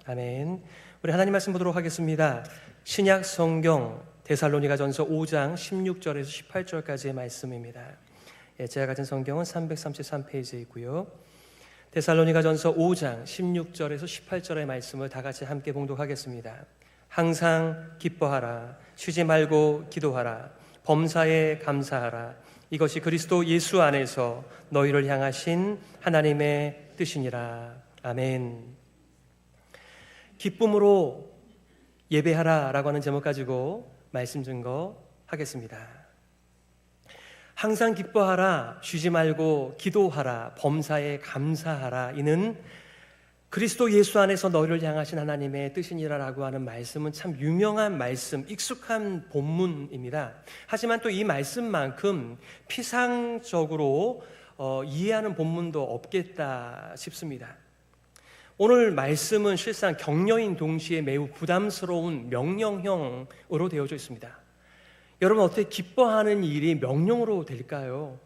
아멘. 우리 하나님 말씀 보도록 하겠습니다. 신약 성경 데살로니가전서 5장 16절에서 18절까지의 말씀입니다. 제가 가진 성경은 333페이지에 있고요. 데살로니가전서 5장 16절에서 18절의 말씀을 다 같이 함께 봉독하겠습니다. 항상 기뻐하라, 쉬지 말고 기도하라, 범사에 감사하라. 이것이 그리스도 예수 안에서 너희를 향하신 하나님의 뜻이니라. 아멘. 기쁨으로 예배하라 라고 하는 제목 가지고 말씀 증거하겠습니다. 항상 기뻐하라, 쉬지 말고 기도하라, 범사에 감사하라. 이는 그리스도 예수 안에서 너희를 향하신 하나님의 뜻이니라 라고 하는 말씀은 참 유명한 말씀, 익숙한 본문입니다. 하지만 또 이 말씀만큼 피상적으로 이해하는 본문도 없겠다 싶습니다. 오늘 말씀은 실상 격려인 동시에 매우 부담스러운 명령형으로 되어져 있습니다. 여러분, 어떻게 기뻐하는 일이 명령으로 될까요?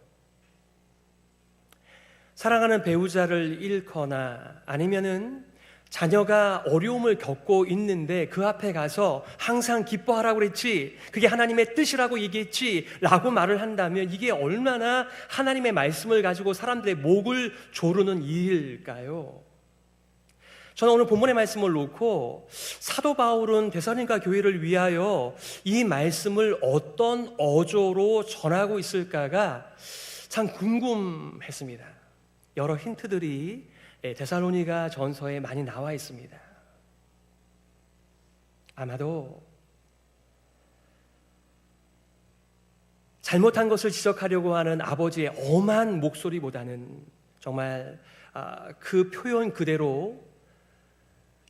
사랑하는 배우자를 잃거나 아니면은 자녀가 어려움을 겪고 있는데 그 앞에 가서 항상 기뻐하라고 그랬지, 그게 하나님의 뜻이라고 얘기했지 라고 말을 한다면 이게 얼마나 하나님의 말씀을 가지고 사람들의 목을 조르는 일일까요? 저는 오늘 본문의 말씀을 놓고 사도 바울은 데살로니가 교회를 위하여 이 말씀을 어떤 어조로 전하고 있을까가 참 궁금했습니다. 여러 힌트들이 데살로니가 전서에 많이 나와 있습니다. 아마도 잘못한 것을 지적하려고 하는 아버지의 엄한 목소리보다는 정말 그 표현 그대로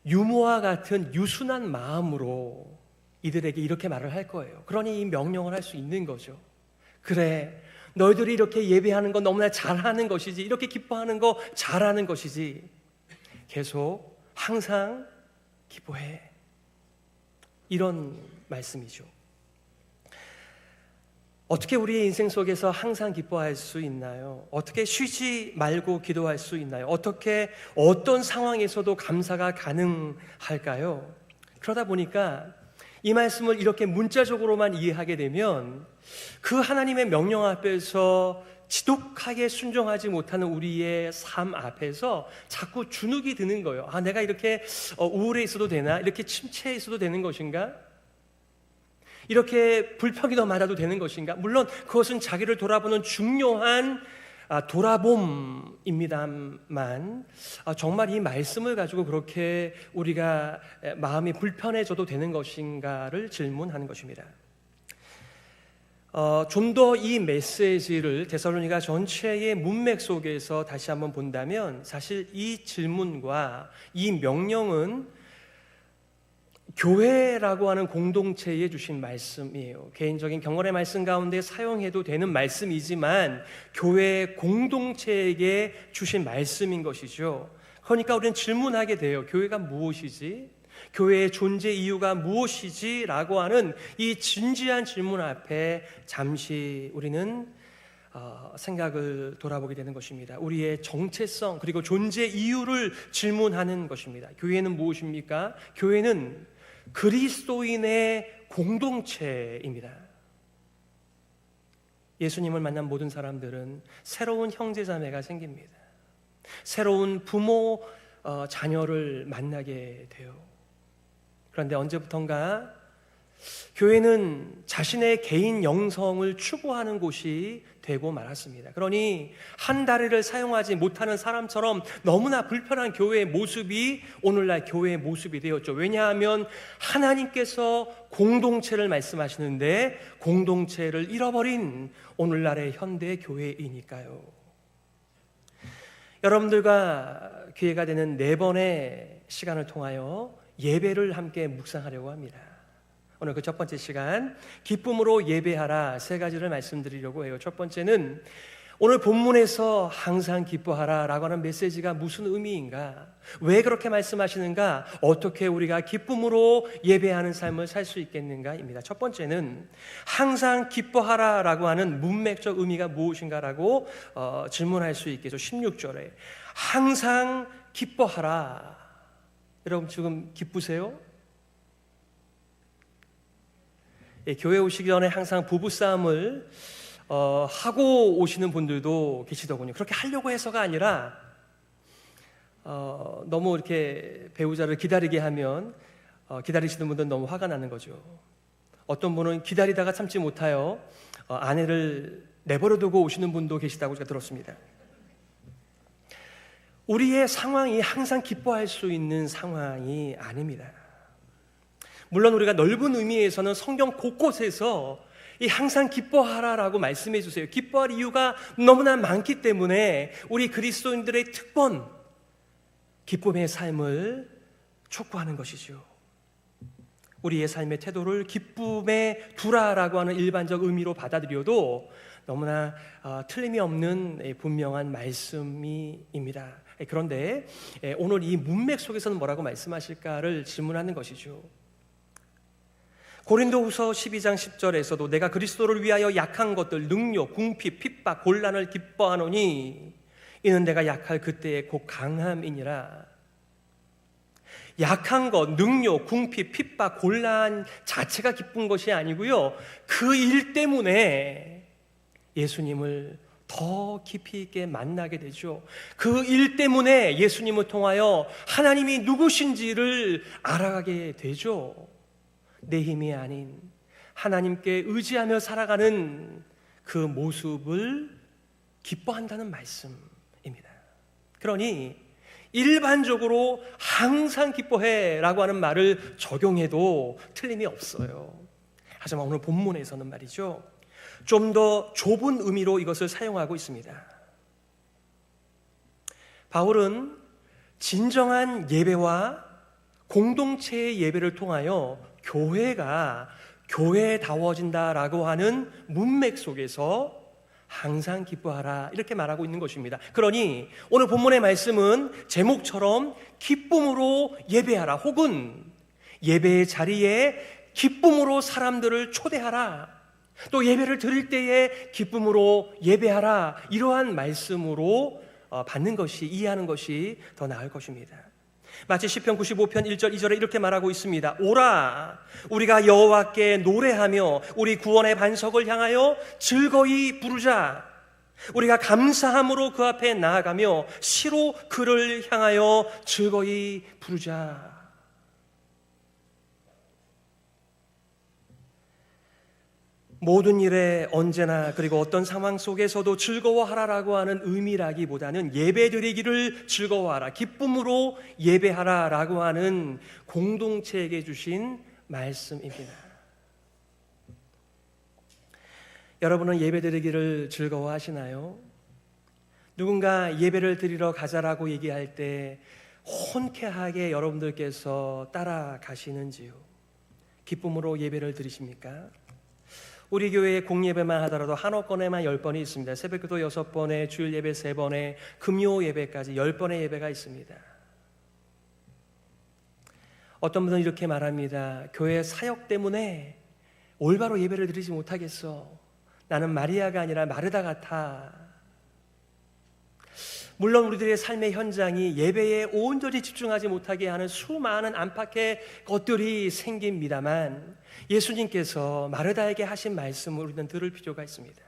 유모와 같은 유순한 마음으로 이들에게 이렇게 말을 할 거예요. 그러니 이 명령을 할 수 있는 거죠. 그래, 너희들이 이렇게 예배하는 거 너무나 잘하는 것이지, 이렇게 기뻐하는 거 잘하는 것이지, 계속 항상 기뻐해, 이런 말씀이죠. 어떻게 우리의 인생 속에서 항상 기뻐할 수 있나요? 어떻게 쉬지 말고 기도할 수 있나요? 어떻게 어떤 상황에서도 감사가 가능할까요? 그러다 보니까 이 말씀을 이렇게 문자적으로만 이해하게 되면 그 하나님의 명령 앞에서 지독하게 순종하지 못하는 우리의 삶 앞에서 자꾸 주눅이 드는 거예요. 내가 이렇게 우울해 있어도 되나? 이렇게 침체해 있어도 되는 것인가? 이렇게 불평이 더 많아도 되는 것인가? 물론 그것은 자기를 돌아보는 중요한 돌아봄입니다만 정말 이 말씀을 가지고 그렇게 우리가 마음이 불편해져도 되는 것인가를 질문하는 것입니다. 좀 더 이 메시지를 데살로니가 전체의 문맥 속에서 다시 한번 본다면 사실 이 질문과 이 명령은 교회라고 하는 공동체에 주신 말씀이에요. 개인적인 경건의 말씀 가운데 사용해도 되는 말씀이지만 교회 공동체에게 주신 말씀인 것이죠. 그러니까 우리는 질문하게 돼요. 교회가 무엇이지? 교회의 존재 이유가 무엇이지? 라고 하는 이 진지한 질문 앞에 잠시 우리는 생각을 돌아보게 되는 것입니다. 우리의 정체성 그리고 존재 이유를 질문하는 것입니다. 교회는 무엇입니까? 교회는 그리스도인의 공동체입니다. 예수님을 만난 모든 사람들은 새로운 형제자매가 생깁니다. 새로운 부모, 자녀를 만나게 돼요. 그런데 언제부턴가 교회는 자신의 개인 영성을 추구하는 곳이 되고 말았습니다. 그러니 한 다리를 사용하지 못하는 사람처럼 너무나 불편한 교회의 모습이 오늘날 교회의 모습이 되었죠. 왜냐하면 하나님께서 공동체를 말씀하시는데 공동체를 잃어버린 오늘날의 현대 교회이니까요. 여러분들과 기회가 되는 4번의 시간을 통하여 예배를 함께 묵상하려고 합니다. 오늘 그 첫 번째 시간, 기쁨으로 예배하라, 3가지를 말씀드리려고 해요. 첫 번째는 오늘 본문에서 항상 기뻐하라 라고 하는 메시지가 무슨 의미인가? 왜 그렇게 말씀하시는가? 어떻게 우리가 기쁨으로 예배하는 삶을 살 수 있겠는가입니다. 첫 번째는 항상 기뻐하라 라고 하는 문맥적 의미가 무엇인가라고 질문할 수 있겠죠. 16절에 항상 기뻐하라. 여러분 지금 기쁘세요? 예, 교회 오시기 전에 항상 부부싸움을 하고 오시는 분들도 계시더군요. 그렇게 하려고 해서가 아니라 너무 이렇게 배우자를 기다리게 하면 기다리시는 분들은 너무 화가 나는 거죠. 어떤 분은 기다리다가 참지 못하여 아내를 내버려두고 오시는 분도 계시다고 제가 들었습니다. 우리의 상황이 항상 기뻐할 수 있는 상황이 아닙니다. 물론 우리가 넓은 의미에서는 성경 곳곳에서 이 항상 기뻐하라라고 말씀해 주세요. 기뻐할 이유가 너무나 많기 때문에 우리 그리스도인들의 특권, 기쁨의 삶을 촉구하는 것이죠. 우리의 삶의 태도를 기쁨에 두라라고 하는 일반적 의미로 받아들여도 너무나 틀림이 없는 분명한 말씀입니다. 그런데 오늘 이 문맥 속에서는 뭐라고 말씀하실까를 질문하는 것이죠. 고린도후서 12장 10절에서도 내가 그리스도를 위하여 약한 것들, 능욕, 궁핍, 핍박, 곤란을 기뻐하노니 이는 내가 약할 그때의 곧 강함이니라. 약한 것, 능욕, 궁핍, 핍박, 곤란 자체가 기쁜 것이 아니고요, 그 일 때문에 예수님을 더 깊이 있게 만나게 되죠. 그 일 때문에 예수님을 통하여 하나님이 누구신지를 알아가게 되죠. 내 힘이 아닌 하나님께 의지하며 살아가는 그 모습을 기뻐한다는 말씀입니다. 그러니 일반적으로 항상 기뻐해라고 하는 말을 적용해도 틀림이 없어요. 하지만 오늘 본문에서는 말이죠, 좀 더 좁은 의미로 이것을 사용하고 있습니다. 바울은 진정한 예배와 공동체의 예배를 통하여 교회가 교회다워진다라고 하는 문맥 속에서 항상 기뻐하라 이렇게 말하고 있는 것입니다. 그러니 오늘 본문의 말씀은 제목처럼 기쁨으로 예배하라, 혹은 예배의 자리에 기쁨으로 사람들을 초대하라, 또 예배를 드릴 때에 기쁨으로 예배하라, 이러한 말씀으로 받는 것이, 이해하는 것이 더 나을 것입니다. 마치 시편 95편 1절 2절에 이렇게 말하고 있습니다. 오라, 우리가 여호와께 노래하며 우리 구원의 반석을 향하여 즐거이 부르자. 우리가 감사함으로 그 앞에 나아가며 시로 그를 향하여 즐거이 부르자. 모든 일에 언제나, 그리고 어떤 상황 속에서도 즐거워하라라고 하는 의미라기보다는 예배드리기를 즐거워하라, 기쁨으로 예배하라라고 하는 공동체에게 주신 말씀입니다. 여러분은 예배드리기를 즐거워하시나요? 누군가 예배를 드리러 가자라고 얘기할 때 혼쾌하게 여러분들께서 따라가시는지요? 기쁨으로 예배를 드리십니까? 우리 교회에 공예배만 하더라도 한옥권에만 10번이 있습니다. 새벽기도 6번에, 주일 예배 3번에, 금요 예배까지 10번의 예배가 있습니다. 어떤 분은 이렇게 말합니다. 교회 사역 때문에 올바로 예배를 드리지 못하겠어. 나는 마리아가 아니라 마르다 같아. 물론 우리들의 삶의 현장이 예배에 온전히 집중하지 못하게 하는 수많은 안팎의 것들이 생깁니다만, 예수님께서 마르다에게 하신 말씀을 우리는 들을 필요가 있습니다.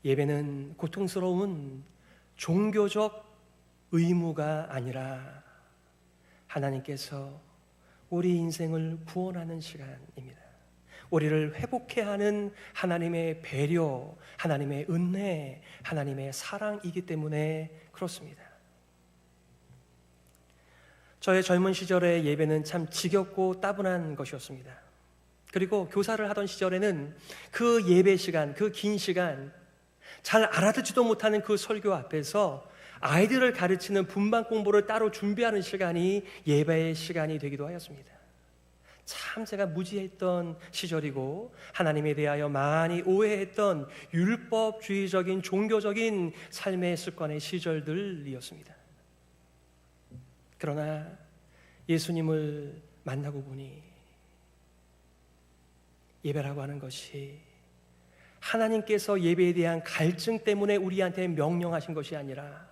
예배는 고통스러운 종교적 의무가 아니라 하나님께서 우리 인생을 구원하는 시간입니다. 우리를 회복해 하는 하나님의 배려, 하나님의 은혜, 하나님의 사랑이기 때문에 그렇습니다. 저의 젊은 시절의 예배는 참 지겹고 따분한 것이었습니다. 그리고 교사를 하던 시절에는 그 예배 시간, 그 긴 시간, 잘 알아듣지도 못하는 그 설교 앞에서 아이들을 가르치는 분반 공부를 따로 준비하는 시간이 예배의 시간이 되기도 하였습니다. 참 제가 무지했던 시절이고 하나님에 대하여 많이 오해했던 율법주의적인 종교적인 삶의 습관의 시절들이었습니다. 그러나 예수님을 만나고 보니 예배라고 하는 것이 하나님께서 예배에 대한 갈증 때문에 우리한테 명령하신 것이 아니라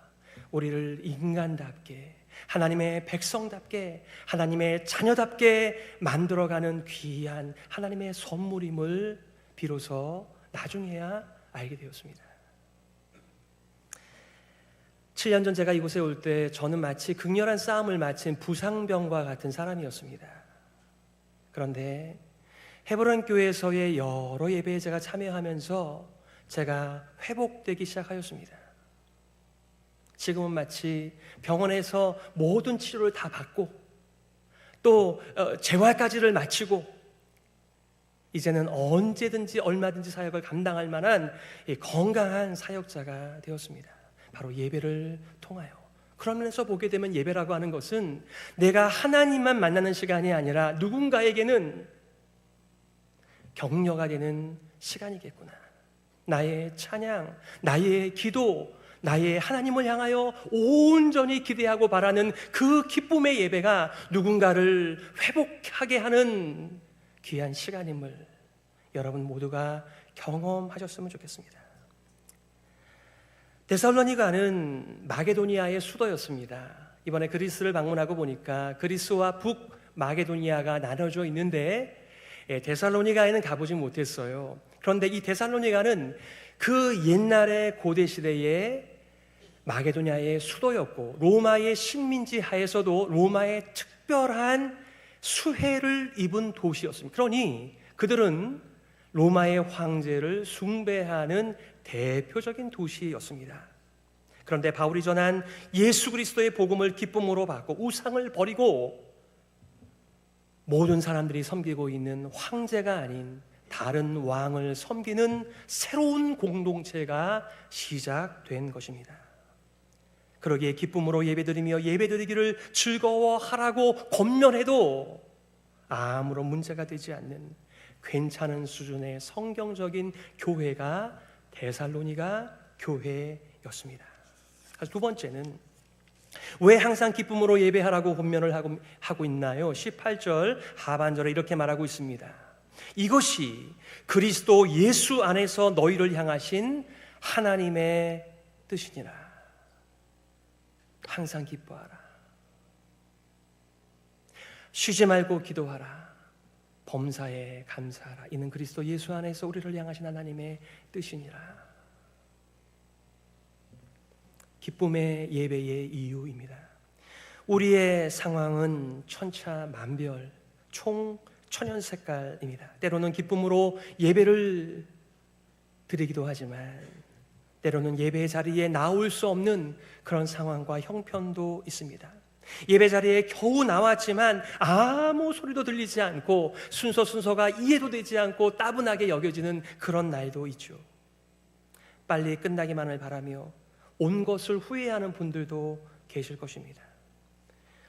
우리를 인간답게, 하나님의 백성답게, 하나님의 자녀답게 만들어가는 귀한 하나님의 선물임을 비로소 나중에야 알게 되었습니다. 7년 전 제가 이곳에 올 때 저는 마치 극렬한 싸움을 마친 부상병과 같은 사람이었습니다. 그런데 헤브론 교회에서의 여러 예배에 제가 참여하면서 제가 회복되기 시작하였습니다. 지금은 마치 병원에서 모든 치료를 다 받고 또 재활까지를 마치고 이제는 언제든지 얼마든지 사역을 감당할 만한 건강한 사역자가 되었습니다. 바로 예배를 통하여. 그러면서 보게 되면 예배라고 하는 것은 내가 하나님만 만나는 시간이 아니라 누군가에게는 격려가 되는 시간이겠구나. 나의 찬양, 나의 기도, 나의 하나님을 향하여 온전히 기대하고 바라는 그 기쁨의 예배가 누군가를 회복하게 하는 귀한 시간임을 여러분 모두가 경험하셨으면 좋겠습니다. 데살로니가는 마게도니아의 수도였습니다. 이번에 그리스를 방문하고 보니까 그리스와 북마게도니아가 나눠져 있는데 데살로니가에는 가보지 못했어요. 그런데 이 데살로니가는 그 옛날의 고대 시대에 마게도니아의 수도였고 로마의 식민지 하에서도 로마의 특별한 수혜를 입은 도시였습니다. 그러니 그들은 로마의 황제를 숭배하는 대표적인 도시였습니다. 그런데 바울이 전한 예수 그리스도의 복음을 기쁨으로 받고 우상을 버리고 모든 사람들이 섬기고 있는 황제가 아닌 다른 왕을 섬기는 새로운 공동체가 시작된 것입니다. 그러기에 기쁨으로 예배드리며 예배드리기를 즐거워하라고 권면해도 아무런 문제가 되지 않는 괜찮은 수준의 성경적인 교회가 데살로니가 교회였습니다. 두 번째는 왜 항상 기쁨으로 예배하라고 권면을 하고 있나요? 18절 하반절에 이렇게 말하고 있습니다. 이것이 그리스도 예수 안에서 너희를 향하신 하나님의 뜻이니라. 항상 기뻐하라. 쉬지 말고 기도하라. 범사에 감사하라. 이는 그리스도 예수 안에서 우리를 향하신 하나님의 뜻이니라. 기쁨의 예배의 이유입니다. 우리의 상황은 천차만별, 총천연색깔입니다. 때로는 기쁨으로 예배를 드리기도 하지만 때로는 예배 자리에 나올 수 없는 그런 상황과 형편도 있습니다. 예배 자리에 겨우 나왔지만 아무 소리도 들리지 않고 순서가 이해도 되지 않고 따분하게 여겨지는 그런 날도 있죠. 빨리 끝나기만을 바라며 온 것을 후회하는 분들도 계실 것입니다.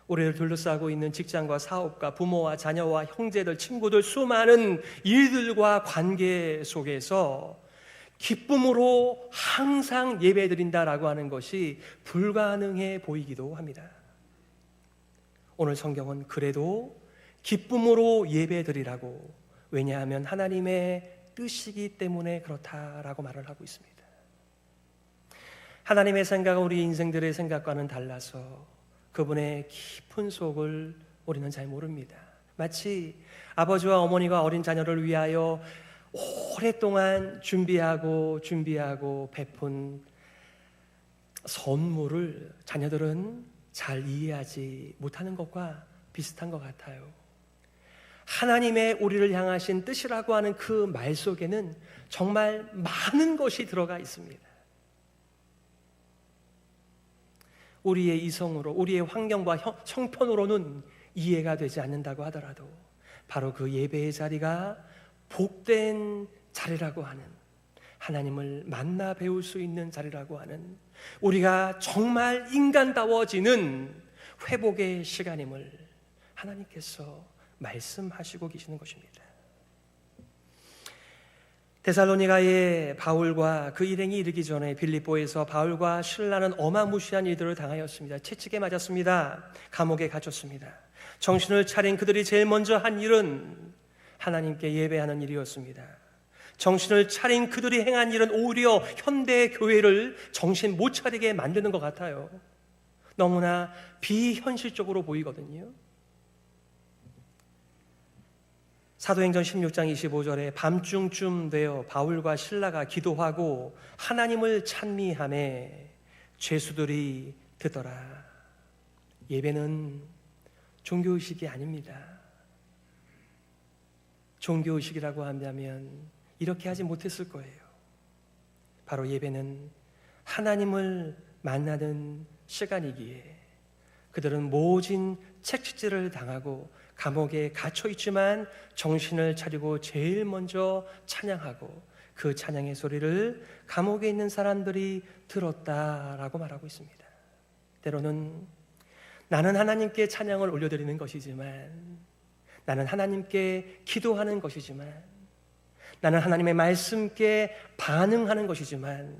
우리를 둘러싸고 있는 직장과 사업과 부모와 자녀와 형제들, 친구들 수많은 일들과 관계 속에서 기쁨으로 항상 예배드린다라고 하는 것이 불가능해 보이기도 합니다. 오늘 성경은 그래도 기쁨으로 예배드리라고, 왜냐하면 하나님의 뜻이기 때문에 그렇다라고 말을 하고 있습니다. 하나님의 생각은 우리 인생들의 생각과는 달라서 그분의 깊은 속을 우리는 잘 모릅니다. 마치 아버지와 어머니가 어린 자녀를 위하여 오랫동안 준비하고 베푼 선물을 자녀들은 잘 이해하지 못하는 것과 비슷한 것 같아요. 하나님의 우리를 향하신 뜻이라고 하는 그 말 속에는 정말 많은 것이 들어가 있습니다. 우리의 이성으로, 우리의 환경과 형편으로는 이해가 되지 않는다고 하더라도 바로 그 예배의 자리가 복된 자리라고 하는, 하나님을 만나 배울 수 있는 자리라고 하는, 우리가 정말 인간다워지는 회복의 시간임을 하나님께서 말씀하시고 계시는 것입니다. 데살로니가의 바울과 그 일행이 이르기 전에 빌립보에서 바울과 실라는 어마무시한 일들을 당하였습니다. 채찍에 맞았습니다. 감옥에 갇혔습니다. 정신을 차린 그들이 제일 먼저 한 일은 하나님께 예배하는 일이었습니다. 정신을 차린 그들이 행한 일은 오히려 현대 교회를 정신 못 차리게 만드는 것 같아요. 너무나 비현실적으로 보이거든요. 사도행전 16장 25절에 밤중쯤 되어 바울과 실라가 기도하고 하나님을 찬미하매 죄수들이 듣더라. 예배는 종교의식이 아닙니다. 종교의식이라고 한다면 이렇게 하지 못했을 거예요. 바로 예배는 하나님을 만나는 시간이기에 그들은 모진 채찍질을 당하고 감옥에 갇혀 있지만 정신을 차리고 제일 먼저 찬양하고 그 찬양의 소리를 감옥에 있는 사람들이 들었다라고 말하고 있습니다. 때로는 나는 하나님께 찬양을 올려드리는 것이지만, 나는 하나님께 기도하는 것이지만, 나는 하나님의 말씀께 반응하는 것이지만,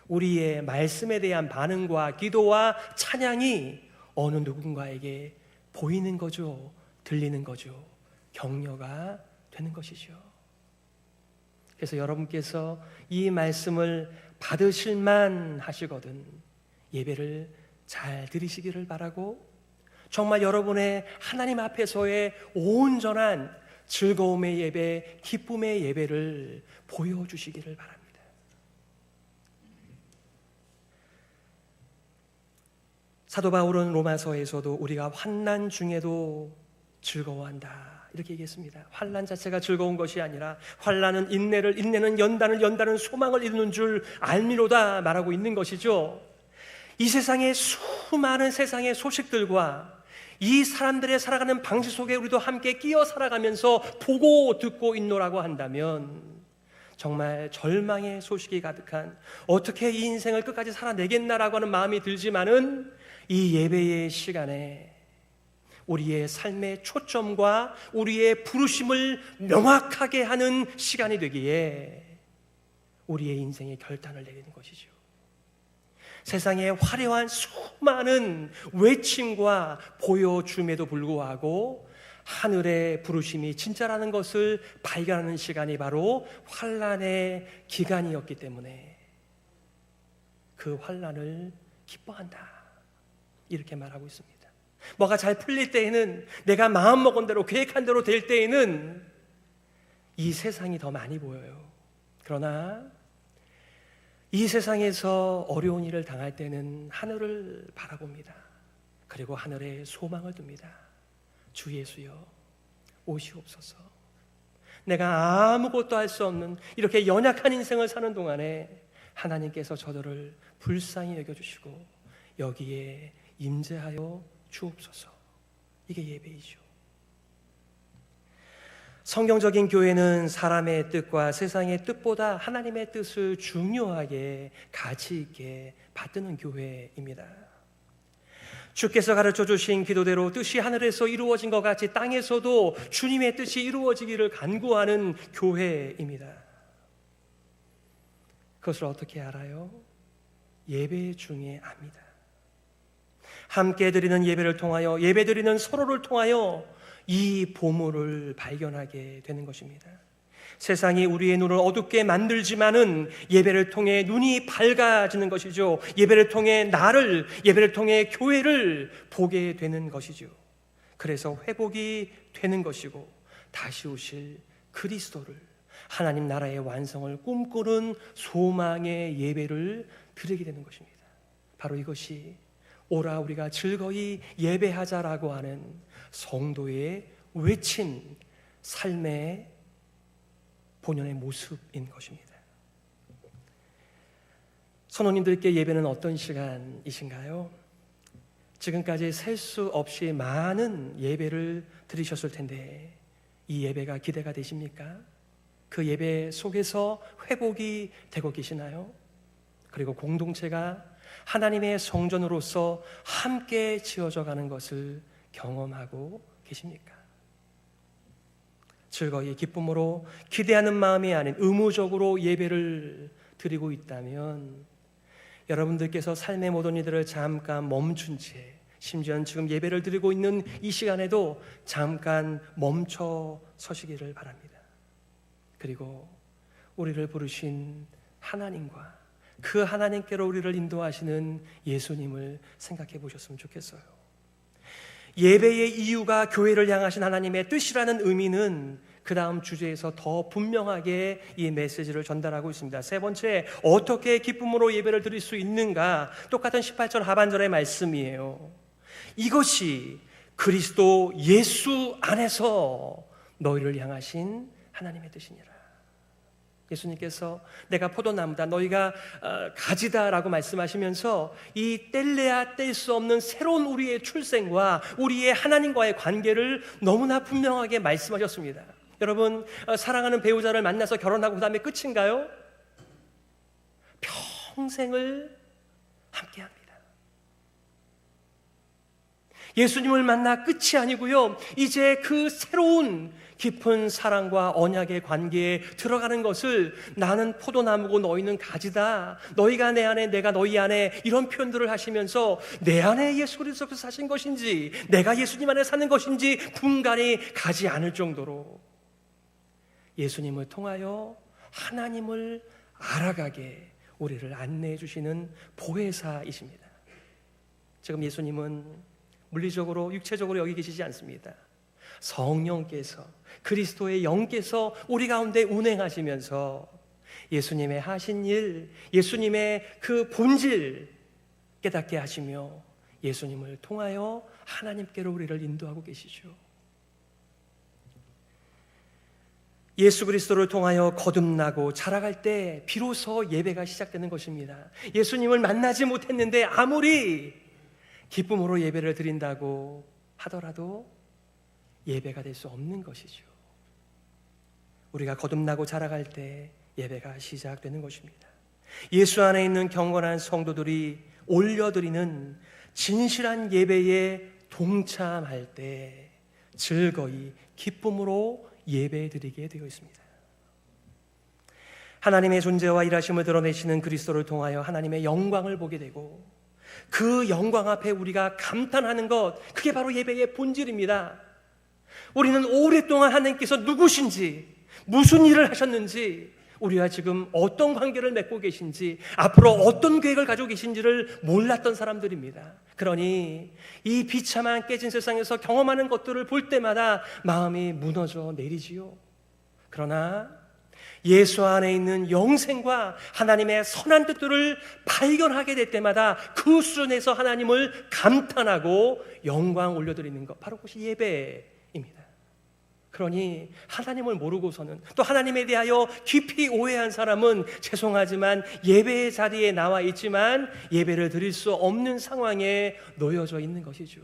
우리의 말씀에 대한 반응과 기도와 찬양이 어느 누군가에게 보이는 거죠, 들리는 거죠, 격려가 되는 것이죠. 그래서 여러분께서 이 말씀을 받으실만 하시거든 예배를 잘 드리시기를 바라고, 정말 여러분의 하나님 앞에서의 온전한 즐거움의 예배, 기쁨의 예배를 보여주시기를 바랍니다. 사도 바울은 로마서에서도 우리가 환난 중에도 즐거워한다 이렇게 얘기했습니다. 환난 자체가 즐거운 것이 아니라 환난은 인내를, 인내는 연단을, 연단은 소망을 이루는 줄 알미로다 말하고 있는 것이죠. 이 세상의 수많은 세상의 소식들과 이 사람들의 살아가는 방식 속에 우리도 함께 끼어 살아가면서 보고 듣고 있노라고 한다면 정말 절망의 소식이 가득한, 어떻게 이 인생을 끝까지 살아내겠나라고 하는 마음이 들지만은 이 예배의 시간에 우리의 삶의 초점과 우리의 부르심을 명확하게 하는 시간이 되기에 우리의 인생의 결단을 내리는 것이죠. 세상의 화려한 수많은 외침과 보여줌에도 불구하고 하늘의 부르심이 진짜라는 것을 발견하는 시간이 바로 환난의 기간이었기 때문에 그 환난을 기뻐한다 이렇게 말하고 있습니다. 뭐가 잘 풀릴 때에는, 내가 마음먹은 대로 계획한 대로 될 때에는 이 세상이 더 많이 보여요. 그러나 이 세상에서 어려운 일을 당할 때는 하늘을 바라봅니다. 그리고 하늘에 소망을 둡니다. 주 예수여 오시옵소서. 내가 아무것도 할 수 없는 이렇게 연약한 인생을 사는 동안에 하나님께서 저들을 불쌍히 여겨주시고 여기에 임재하여 주옵소서. 이게 예배이죠. 성경적인 교회는 사람의 뜻과 세상의 뜻보다 하나님의 뜻을 중요하게 가치 있게 받드는 교회입니다. 주께서 가르쳐 주신 기도대로 뜻이 하늘에서 이루어진 것 같이 땅에서도 주님의 뜻이 이루어지기를 간구하는 교회입니다. 그것을 어떻게 알아요? 예배 중에 압니다. 함께 드리는 예배를 통하여, 예배 드리는 서로를 통하여 이 보물을 발견하게 되는 것입니다. 세상이 우리의 눈을 어둡게 만들지만은 예배를 통해 눈이 밝아지는 것이죠. 예배를 통해 나를, 예배를 통해 교회를 보게 되는 것이죠. 그래서 회복이 되는 것이고 다시 오실 그리스도를, 하나님 나라의 완성을 꿈꾸는 소망의 예배를 드리게 되는 것입니다. 바로 이것이 오라 우리가 즐거이 예배하자라고 하는 성도의 외침, 삶의 본연의 모습인 것입니다. 선원님들께 예배는 어떤 시간이신가요? 지금까지 셀 수 없이 많은 예배를 드리셨을 텐데 이 예배가 기대가 되십니까? 그 예배 속에서 회복이 되고 계시나요? 그리고 공동체가 하나님의 성전으로서 함께 지어져 가는 것을 경험하고 계십니까? 즐거이 기쁨으로 기대하는 마음이 아닌 의무적으로 예배를 드리고 있다면 여러분들께서 삶의 모든 일들을 잠깐 멈춘 채, 심지어는 지금 예배를 드리고 있는 이 시간에도 잠깐 멈춰 서시기를 바랍니다. 그리고 우리를 부르신 하나님과 그 하나님께로 우리를 인도하시는 예수님을 생각해 보셨으면 좋겠어요. 예배의 이유가 교회를 향하신 하나님의 뜻이라는 의미는 그 다음 주제에서 더 분명하게 이 메시지를 전달하고 있습니다. 세 번째, 어떻게 기쁨으로 예배를 드릴 수 있는가? 똑같은 18절 하반절의 말씀이에요. 이것이 그리스도 예수 안에서 너희를 향하신 하나님의 뜻이니라. 예수님께서 내가 포도나무다, 너희가 가지다라고 말씀하시면서 이 뗄래야 뗄 수 없는 새로운 우리의 출생과 우리의 하나님과의 관계를 너무나 분명하게 말씀하셨습니다. 여러분, 사랑하는 배우자를 만나서 결혼하고 그 다음에 끝인가요? 평생을 함께합니다. 예수님을 만나 끝이 아니고요, 이제 그 새로운 깊은 사랑과 언약의 관계에 들어가는 것을 나는 포도나무고 너희는 가지다, 너희가 내 안에 내가 너희 안에, 이런 표현들을 하시면서 내 안에 예수 그리스도께서 사신 것인지 내가 예수님 안에 사는 것인지 분간이 가지 않을 정도로 예수님을 통하여 하나님을 알아가게 우리를 안내해 주시는 보혜사이십니다. 지금 예수님은 물리적으로 육체적으로 여기 계시지 않습니다. 성령께서, 그리스도의 영께서 우리 가운데 운행하시면서 예수님의 하신 일, 예수님의 그 본질 깨닫게 하시며 예수님을 통하여 하나님께로 우리를 인도하고 계시죠. 예수 그리스도를 통하여 거듭나고 자라갈 때 비로소 예배가 시작되는 것입니다. 예수님을 만나지 못했는데 아무리 기쁨으로 예배를 드린다고 하더라도 예배가 될 수 없는 것이죠. 우리가 거듭나고 자라갈 때 예배가 시작되는 것입니다. 예수 안에 있는 경건한 성도들이 올려드리는 진실한 예배에 동참할 때 즐거이 기쁨으로 예배드리게 되어 있습니다. 하나님의 존재와 일하심을 드러내시는 그리스도를 통하여 하나님의 영광을 보게 되고 그 영광 앞에 우리가 감탄하는 것, 그게 바로 예배의 본질입니다. 우리는 오랫동안 하나님께서 누구신지, 무슨 일을 하셨는지, 우리와 지금 어떤 관계를 맺고 계신지, 앞으로 어떤 계획을 가지고 계신지를 몰랐던 사람들입니다. 그러니 이 비참한 깨진 세상에서 경험하는 것들을 볼 때마다 마음이 무너져 내리지요. 그러나 예수 안에 있는 영생과 하나님의 선한 뜻들을 발견하게 될 때마다 그 수준에서 하나님을 감탄하고 영광 올려드리는 것, 바로 그것이 예배입니다. 그러니 하나님을 모르고서는, 또 하나님에 대하여 깊이 오해한 사람은 죄송하지만 예배의 자리에 나와 있지만 예배를 드릴 수 없는 상황에 놓여져 있는 것이죠.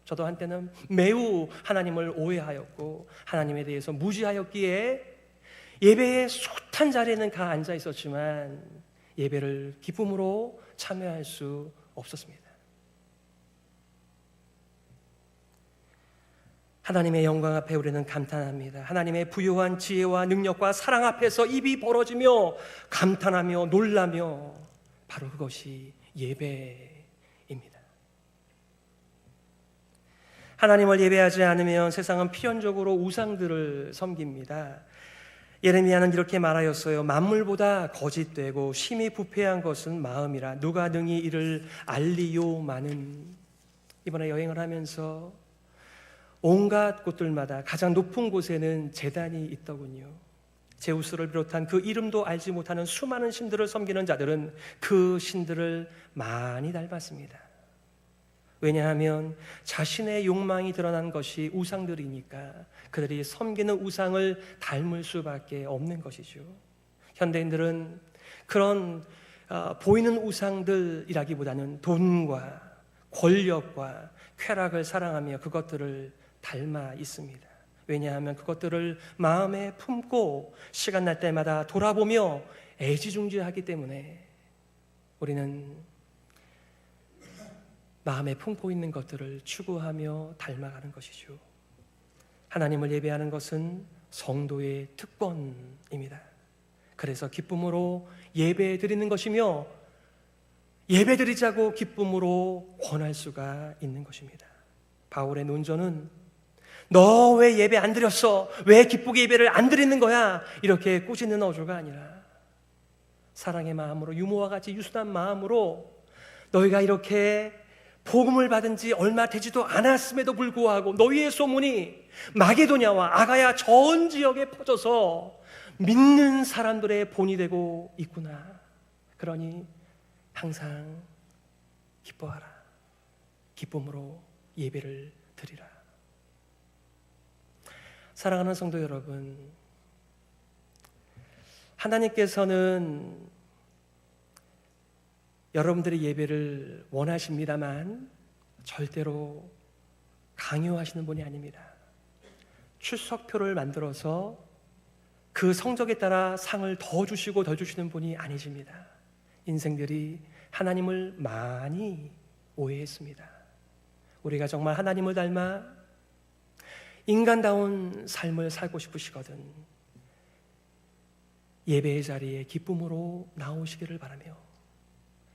저도 한때는 매우 하나님을 오해하였고 하나님에 대해서 무지하였기에 예배의 숱한 자리에는 가 앉아 있었지만 예배를 기쁨으로 참여할 수 없었습니다. 하나님의 영광 앞에 우리는 감탄합니다. 하나님의 부요한 지혜와 능력과 사랑 앞에서 입이 벌어지며 감탄하며 놀라며, 바로 그것이 예배입니다. 하나님을 예배하지 않으면 세상은 필연적으로 우상들을 섬깁니다. 예레미야는 이렇게 말하였어요. 만물보다 거짓되고 심히 부패한 것은 마음이라 누가 능히 이를 알리요마는. 이번에 여행을 하면서 온갖 곳들마다 가장 높은 곳에는 제단이 있더군요. 제우스를 비롯한 그 이름도 알지 못하는 수많은 신들을 섬기는 자들은 그 신들을 많이 닮았습니다. 왜냐하면 자신의 욕망이 드러난 것이 우상들이니까 그들이 섬기는 우상을 닮을 수밖에 없는 것이죠. 현대인들은 그런 보이는 우상들이라기보다는 돈과 권력과 쾌락을 사랑하며 그것들을 닮아 있습니다. 왜냐하면 그것들을 마음에 품고 시간 날 때마다 돌아보며 애지중지하기 때문에 우리는 마음에 품고 있는 것들을 추구하며 닮아가는 것이죠. 하나님을 예배하는 것은 성도의 특권입니다. 그래서 기쁨으로 예배드리는 것이며 예배드리자고 기쁨으로 권할 수가 있는 것입니다. 바울의 논조는 너 왜 예배 안 드렸어? 왜 기쁘게 예배를 안 드리는 거야? 이렇게 꾸짖는 어조가 아니라 사랑의 마음으로, 유모와 같이 유순한 마음으로 너희가 이렇게 복음을 받은 지 얼마 되지도 않았음에도 불구하고 너희의 소문이 마게도냐와 아가야 전 지역에 퍼져서 믿는 사람들의 본이 되고 있구나. 그러니 항상 기뻐하라. 기쁨으로 예배를 드리라. 사랑하는 성도 여러분, 하나님께서는 여러분들의 예배를 원하십니다만 절대로 강요하시는 분이 아닙니다. 출석표를 만들어서 그 성적에 따라 상을 더 주시고 더 주시는 분이 아니십니다. 인생들이 하나님을 많이 오해했습니다. 우리가 정말 하나님을 닮아 인간다운 삶을 살고 싶으시거든 예배의 자리에 기쁨으로 나오시기를 바라며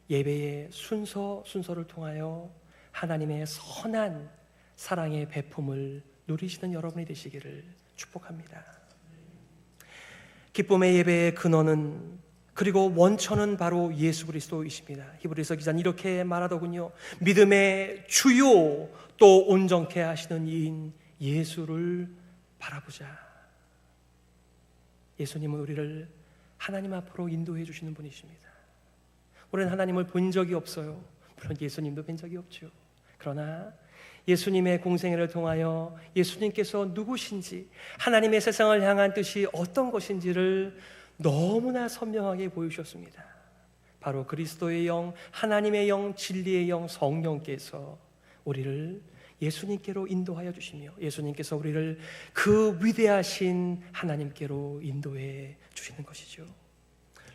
예배의 순서를 통하여 하나님의 선한 사랑의 베품을 누리시는 여러분이 되시기를 축복합니다. 기쁨의 예배의 근원은 그리고 원천은 바로 예수 그리스도이십니다. 히브리서 기자는 이렇게 말하더군요. 믿음의 주요 또 온전케 하시는 이인 예수를 바라보자. 예수님은 우리를 하나님 앞으로 인도해 주시는 분이십니다. 우리는 하나님을 본 적이 없어요. 물론 예수님도 본 적이 없죠. 그러나 예수님의 공생애를 통하여 예수님께서 누구신지, 하나님의 세상을 향한 뜻이 어떤 것인지를 너무나 선명하게 보여주셨습니다. 바로 그리스도의 영, 하나님의 영, 진리의 영, 성령께서 우리를 예수님께로 인도하여 주시며 예수님께서 우리를 그 위대하신 하나님께로 인도해 주시는 것이죠.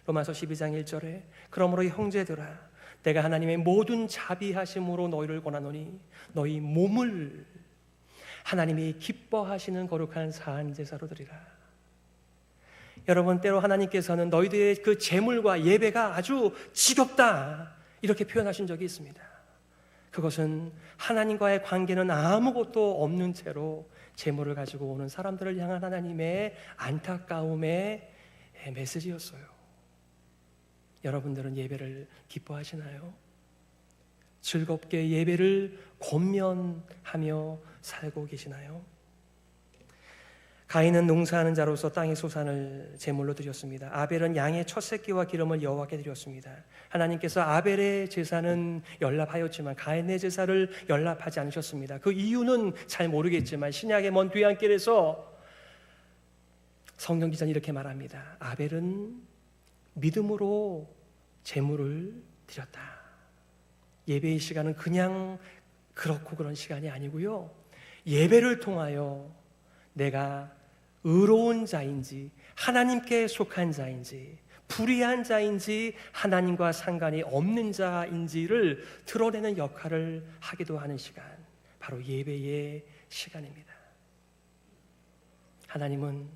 로마서 12장 1절에 그러므로 형제들아 내가 하나님의 모든 자비하심으로 너희를 권하노니 너희 몸을 하나님이 기뻐하시는 거룩한 사한 제사로 드리라. 여러분, 때로 하나님께서는 너희들의 그 제물과 예배가 아주 지겹다 이렇게 표현하신 적이 있습니다. 그것은 하나님과의 관계는 아무것도 없는 채로 제물을 가지고 오는 사람들을 향한 하나님의 안타까움의 메시지였어요. 여러분들은 예배를 기뻐하시나요? 즐겁게 예배를 권면하며 살고 계시나요? 가인은 농사하는 자로서 땅의 소산을 제물로 드렸습니다. 아벨은 양의 첫 새끼와 기름을 여호와께 드렸습니다. 하나님께서 아벨의 제사는 연락하였지만 가인의 제사를 연락하지 않으셨습니다. 그 이유는 잘 모르겠지만 신약의 먼 뒤안길에서 성경 기자는 이렇게 말합니다. 아벨은 믿음으로 제물을 드렸다. 예배의 시간은 그냥 그렇고 그런 시간이 아니고요. 예배를 통하여 내가 의로운 자인지 하나님께 속한 자인지 불의한 자인지 하나님과 상관이 없는 자인지를 드러내는 역할을 하기도 하는 시간, 바로 예배의 시간입니다. 하나님은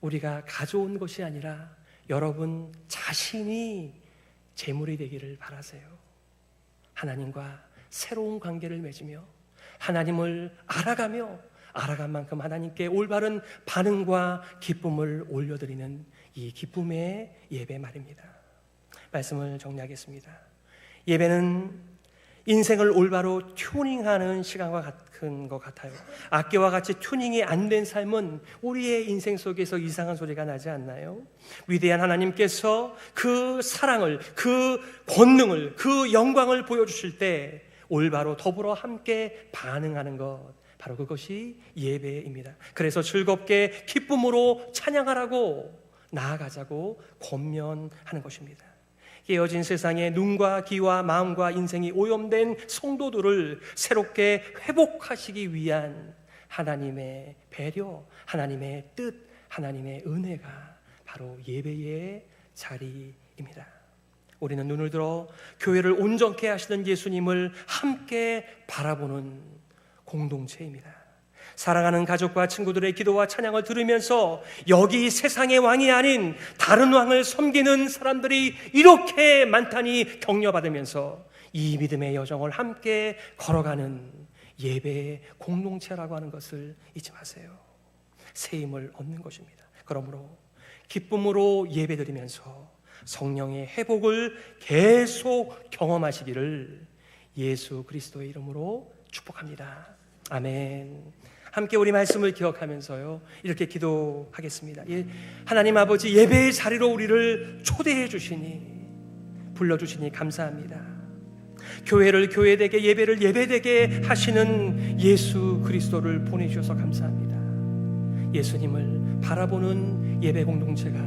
우리가 가져온 것이 아니라 여러분 자신이 제물이 되기를 바라세요. 하나님과 새로운 관계를 맺으며 하나님을 알아간 만큼 하나님께 올바른 반응과 기쁨을 올려드리는 이 기쁨의 예배 말입니다. 말씀을 정리하겠습니다. 예배는 인생을 올바로 튜닝하는 시간과 같은 것 같아요. 악기와 같이 튜닝이 안 된 삶은 우리의 인생 속에서 이상한 소리가 나지 않나요? 위대한 하나님께서 그 사랑을, 그 권능을, 그 영광을 보여주실 때 올바로 더불어 함께 반응하는 것, 바로 그것이 예배입니다. 그래서 즐겁게 기쁨으로 찬양하라고 나아가자고 권면하는 것입니다. 깨어진 세상에 눈과 귀와 마음과 인생이 오염된 성도들을 새롭게 회복하시기 위한 하나님의 배려, 하나님의 뜻, 하나님의 은혜가 바로 예배의 자리입니다. 우리는 눈을 들어 교회를 온전케 하시는 예수님을 함께 바라보는 공동체입니다. 사랑하는 가족과 친구들의 기도와 찬양을 들으면서 여기 세상의 왕이 아닌 다른 왕을 섬기는 사람들이 이렇게 많다니 격려받으면서 이 믿음의 여정을 함께 걸어가는 예배의 공동체라고 하는 것을 잊지 마세요. 새 힘을 얻는 것입니다. 그러므로 기쁨으로 예배드리면서 성령의 회복을 계속 경험하시기를 예수 그리스도의 이름으로 축복합니다. 아멘. 함께 우리 말씀을 기억하면서요, 이렇게 기도하겠습니다. 하나님 아버지, 예배의 자리로 우리를 초대해 주시니, 불러주시니 감사합니다. 교회를 교회되게, 예배를 예배되게 하시는 예수 그리스도를 보내주셔서 감사합니다. 예수님을 바라보는 예배 공동체가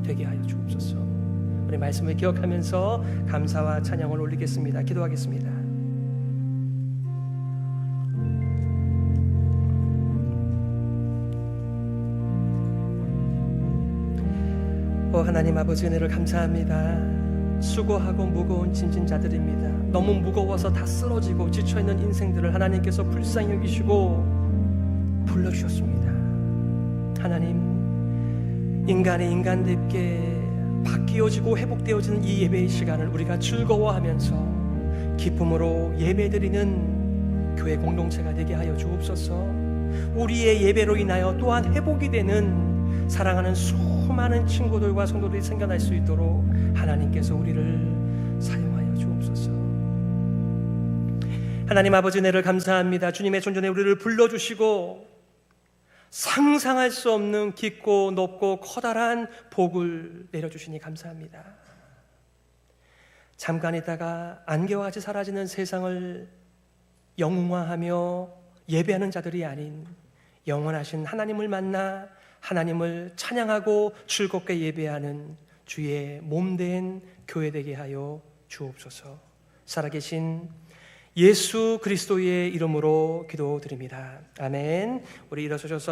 되게 하여 주옵소서. 우리 말씀을 기억하면서 감사와 찬양을 올리겠습니다. 기도하겠습니다. 하나님 아버지, 은혜를 감사합니다. 수고하고 무거운 짐진 자들입니다. 너무 무거워서 다 쓰러지고 지쳐있는 인생들을 하나님께서 불쌍히 여기시고 불러주셨습니다. 하나님, 인간이 인간답게 바뀌어지고 회복되어지는 이 예배의 시간을 우리가 즐거워하면서 기쁨으로 예배드리는 교회 공동체가 되게 하여 주옵소서. 우리의 예배로 인하여 또한 회복이 되는 사랑하는 수많은 친구들과 성도들이 생겨날 수 있도록 하나님께서 우리를 사용하여 주옵소서. 하나님 아버지, 은혜를 감사합니다. 주님의 존전에 우리를 불러주시고 상상할 수 없는 깊고 높고 커다란 복을 내려주시니 감사합니다. 잠깐 있다가 안개와 같이 사라지는 세상을 영웅화하며 예배하는 자들이 아닌 영원하신 하나님을 만나 하나님을 찬양하고 즐겁게 예배하는 주의 몸된 교회 되게 하여 주옵소서. 살아계신 예수 그리스도의 이름으로 기도드립니다. 아멘. 우리 일어서셔서